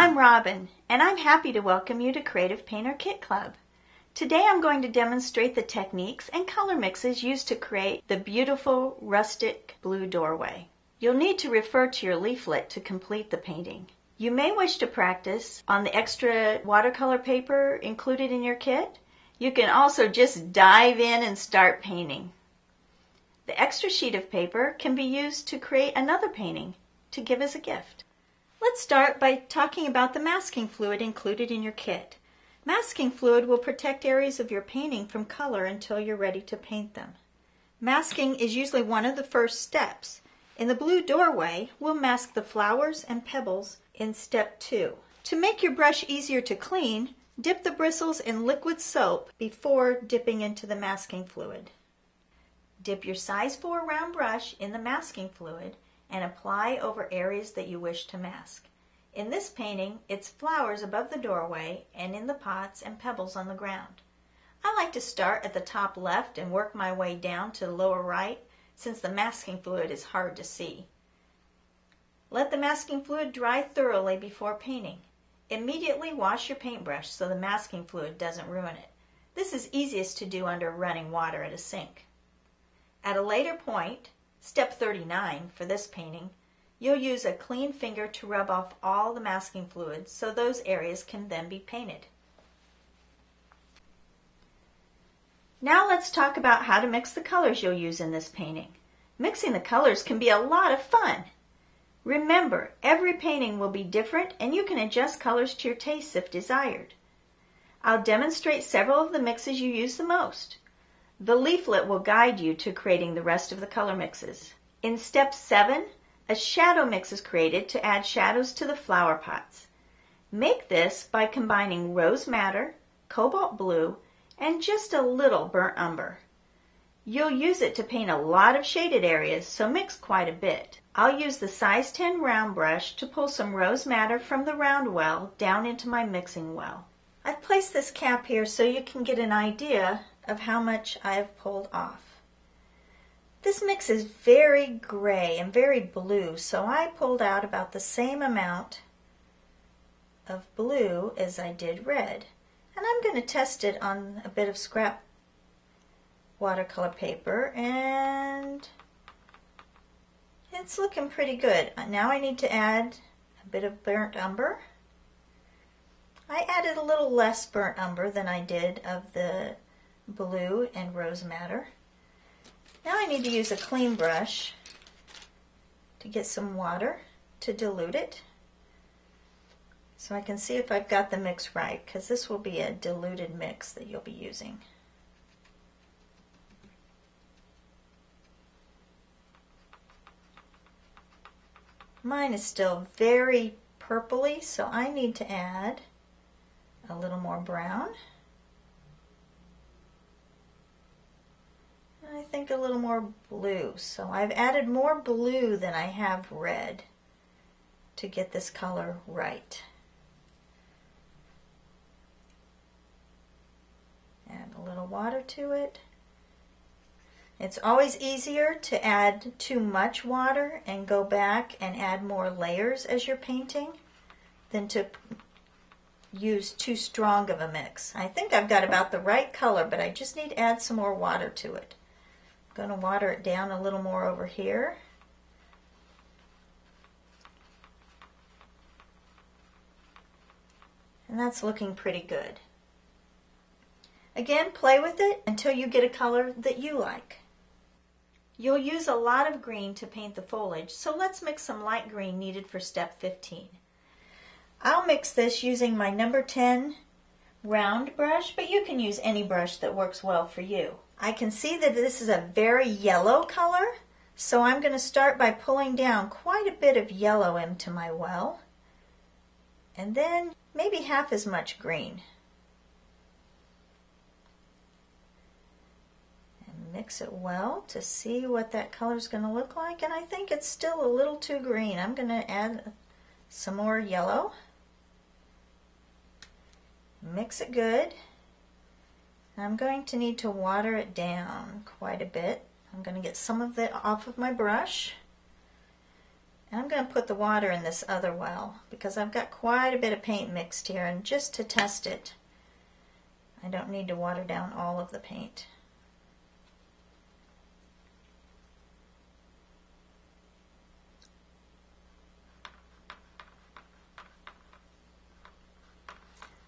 I'm Robin, and I'm happy to welcome you to Creative Painter Kit Club. Today I'm going to demonstrate the techniques and color mixes used to create the beautiful rustic blue doorway. You'll need to refer to your leaflet to complete the painting. You may wish to practice on the extra watercolor paper included in your kit. You can also just dive in and start painting. The extra sheet of paper can be used to create another painting to give as a gift. Let's start by talking about the masking fluid included in your kit. Masking fluid will protect areas of your painting from color until you're ready to paint them. Masking is usually one of the first steps. In the blue doorway, we'll mask the flowers and pebbles in step 2. To make your brush easier to clean, dip the bristles in liquid soap before dipping into the masking fluid. Dip your size 4 round brush in the masking fluid and apply over areas that you wish to mask. In this painting, it's flowers above the doorway and in the pots and pebbles on the ground. I like to start at the top left and work my way down to the lower right since the masking fluid is hard to see. Let the masking fluid dry thoroughly before painting. Immediately wash your paintbrush so the masking fluid doesn't ruin it. This is easiest to do under running water at a sink. At a later point, Step 39 for this painting, you'll use a clean finger to rub off all the masking fluid so those areas can then be painted. Now let's talk about how to mix the colors you'll use in this painting. Mixing the colors can be a lot of fun. Remember, every painting will be different and you can adjust colors to your taste if desired. I'll demonstrate several of the mixes you use the most. The leaflet will guide you to creating the rest of the color mixes. In step 7, a shadow mix is created to add shadows to the flower pots. Make this by combining rose madder, cobalt blue, and just a little burnt umber. You'll use it to paint a lot of shaded areas, so mix quite a bit. I'll use the size 10 round brush to pull some rose madder from the round well down into my mixing well. I've placed this cap here so you can get an idea of how much I have pulled off. This mix is very gray and very blue, so I pulled out about the same amount of blue as I did red. And I'm going to test it on a bit of scrap watercolor paper, and it's looking pretty good. Now I need to add a bit of burnt umber. I added a little less burnt umber than I did of the blue and rose madder. Now I need to use a clean brush to get some water to dilute it so I can see if I've got the mix right, because this will be a diluted mix that you'll be using. Mine is still very purpley, so I need to add a little more brown. I think a little more blue. So I've added more blue than I have red to get this color right. Add a little water to it. It's always easier to add too much water and go back and add more layers as you're painting than to use too strong of a mix. I think I've got about the right color, but I just need to add some more water to it. I'm going to water it down a little more over here. And that's looking pretty good. Again, play with it until you get a color that you like. You'll use a lot of green to paint the foliage, so let's mix some light green needed for step 15. I'll mix this using my number 10 round brush, but you can use any brush that works well for you. I can see that this is a very yellow color, so I'm going to start by pulling down quite a bit of yellow into my well, and then maybe half as much green. And mix it well to see what that color is going to look like, and I think it's still a little too green. I'm going to add some more yellow. Mix it good. I'm going to need to water it down quite a bit. I'm going to get some of it off of my brush. And I'm going to put the water in this other well because I've got quite a bit of paint mixed here, and just to test it, I don't need to water down all of the paint.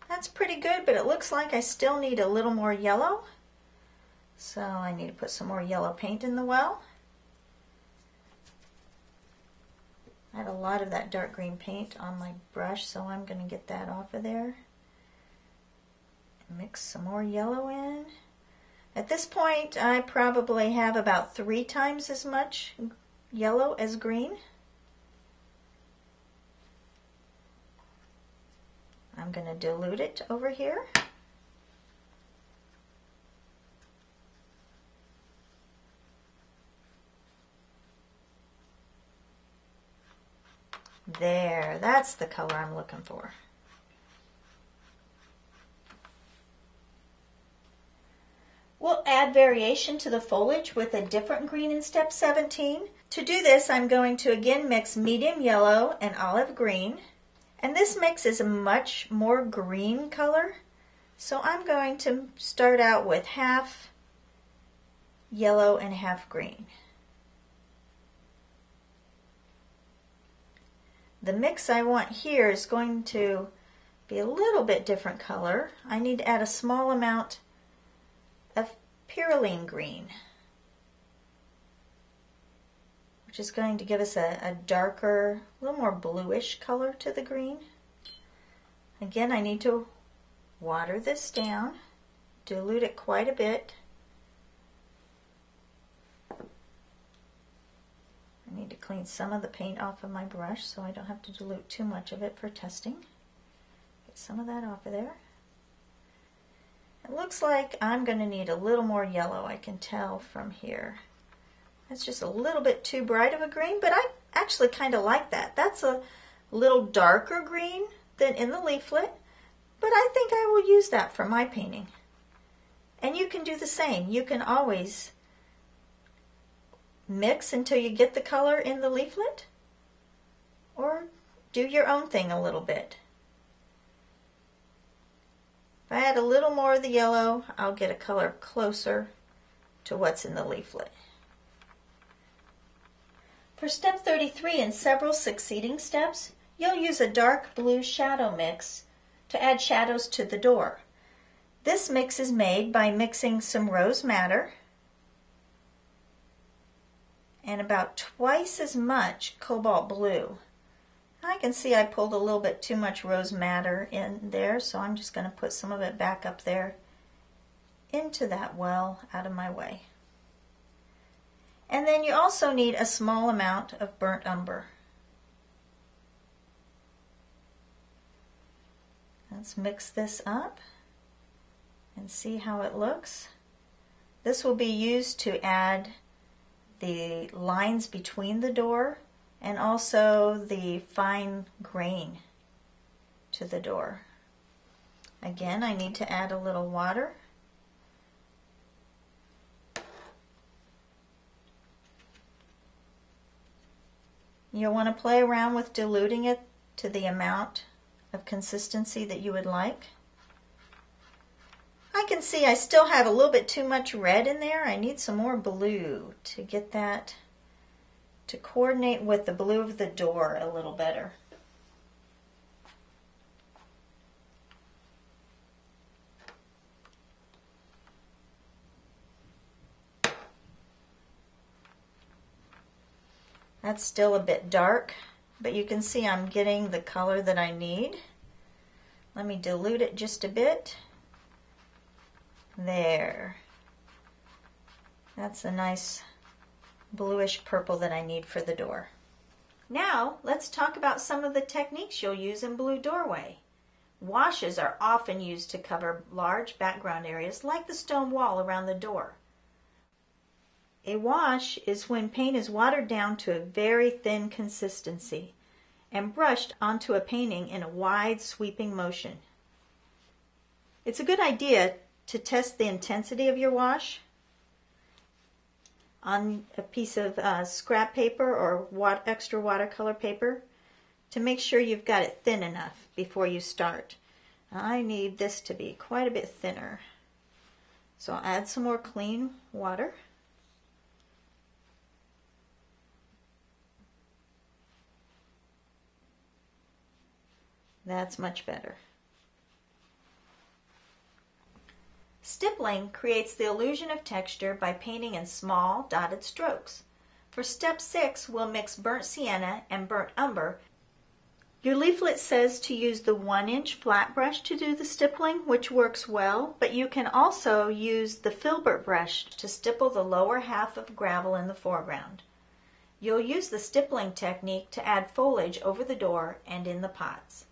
That's pretty good, but it looks like I still need a little more yellow. So I need to put some more yellow paint in the well. I had a lot of that dark green paint on my brush, so I'm going to get that off of there. Mix some more yellow in. At this point, I probably have about 3 times as much yellow as green. I'm going to dilute it over here. There, that's the color I'm looking for. We'll add variation to the foliage with a different green in step 17. To do this, I'm going to again mix medium yellow and olive green. And this mix is a much more green color. So I'm going to start out with half yellow and half green. The mix I want here is going to be a little bit different color. I need to add a small amount of pyrroline green, which is going to give us a darker, a little more bluish color to the green. Again, I need to water this down, dilute it quite a bit. I need to clean some of the paint off of my brush so I don't have to dilute too much of it for testing. Get some of that off of there. It looks like I'm going to need a little more yellow, I can tell from here. That's just a little bit too bright of a green, but I actually kind of like that. That's a little darker green than in the leaflet, but I think I will use that for my painting. And you can do the same. You can always mix until you get the color in the leaflet, or do your own thing a little bit. If I add a little more of the yellow, I'll get a color closer to what's in the leaflet. For step 33 and several succeeding steps, you'll use a dark blue shadow mix to add shadows to the door. This mix is made by mixing some rose madder and about twice as much cobalt blue. I can see I pulled a little bit too much rose madder in there, so I'm just going to put some of it back up there into that well out of my way. And then you also need a small amount of burnt umber. Let's mix this up and see how it looks. This will be used to add the lines between the door and also the fine grain to the door. Again, I need to add a little water. You'll want to play around with diluting it to the amount of consistency that you would like. I can see I still have a little bit too much red in there. I need some more blue to get that to coordinate with the blue of the door a little better. That's still a bit dark, but you can see I'm getting the color that I need. Let me dilute it just a bit. There. That's a nice bluish purple that I need for the door. Now, let's talk about some of the techniques you'll use in Blue Doorway. Washes are often used to cover large background areas like the stone wall around the door. A wash is when paint is watered down to a very thin consistency and brushed onto a painting in a wide sweeping motion. It's a good idea to test the intensity of your wash. on a piece of scrap paper or extra watercolor paper to make sure you've got it thin enough before you start. I need this to be quite a bit thinner. So I'll add some more clean water. That's much better. Stippling creates the illusion of texture by painting in small dotted strokes. For step 6, we'll mix burnt sienna and burnt umber. Your leaflet says to use the 1-inch flat brush to do the stippling, which works well, but you can also use the filbert brush to stipple the lower half of gravel in the foreground. You'll use the stippling technique to add foliage over the door and in the pots.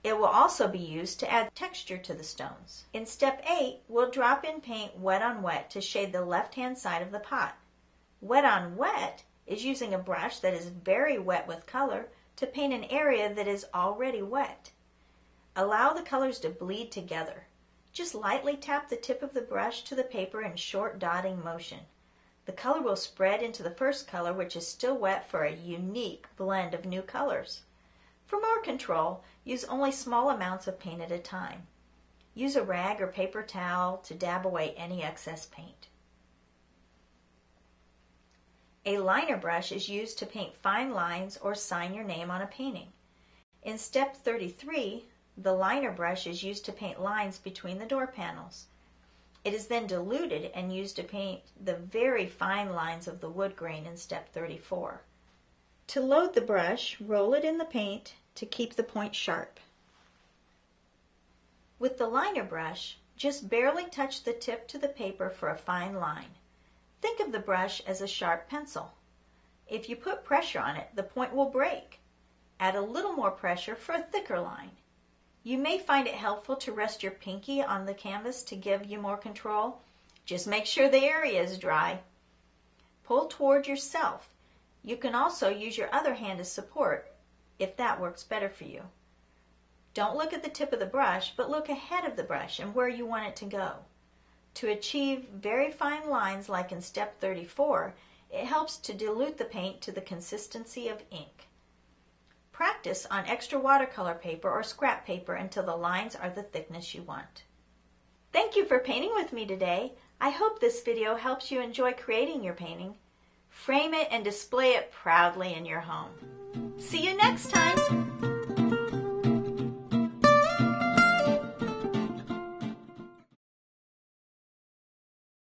It will also be used to add texture to the stones. In step 8, we'll drop in paint wet on wet to shade the left-hand side of the pot. Wet on wet is using a brush that is very wet with color to paint an area that is already wet. Allow the colors to bleed together. Just lightly tap the tip of the brush to the paper in short dotting motion. The color will spread into the first color, which is still wet, for a unique blend of new colors. For more control, use only small amounts of paint at a time. Use a rag or paper towel to dab away any excess paint. A liner brush is used to paint fine lines or sign your name on a painting. In step 33, the liner brush is used to paint lines between the door panels. It is then diluted and used to paint the very fine lines of the wood grain in step 34. To load the brush, roll it in the paint to keep the point sharp. With the liner brush, just barely touch the tip to the paper for a fine line. Think of the brush as a sharp pencil. If you put pressure on it, the point will break. Add a little more pressure for a thicker line. You may find it helpful to rest your pinky on the canvas to give you more control. Just make sure the area is dry. Pull toward yourself. You can also use your other hand as support if that works better for you. Don't look at the tip of the brush, but look ahead of the brush and where you want it to go. To achieve very fine lines like in step 34, it helps to dilute the paint to the consistency of ink. Practice on extra watercolor paper or scrap paper until the lines are the thickness you want. Thank you for painting with me today. I hope this video helps you enjoy creating your painting. Frame it and display it proudly in your home. See you next time!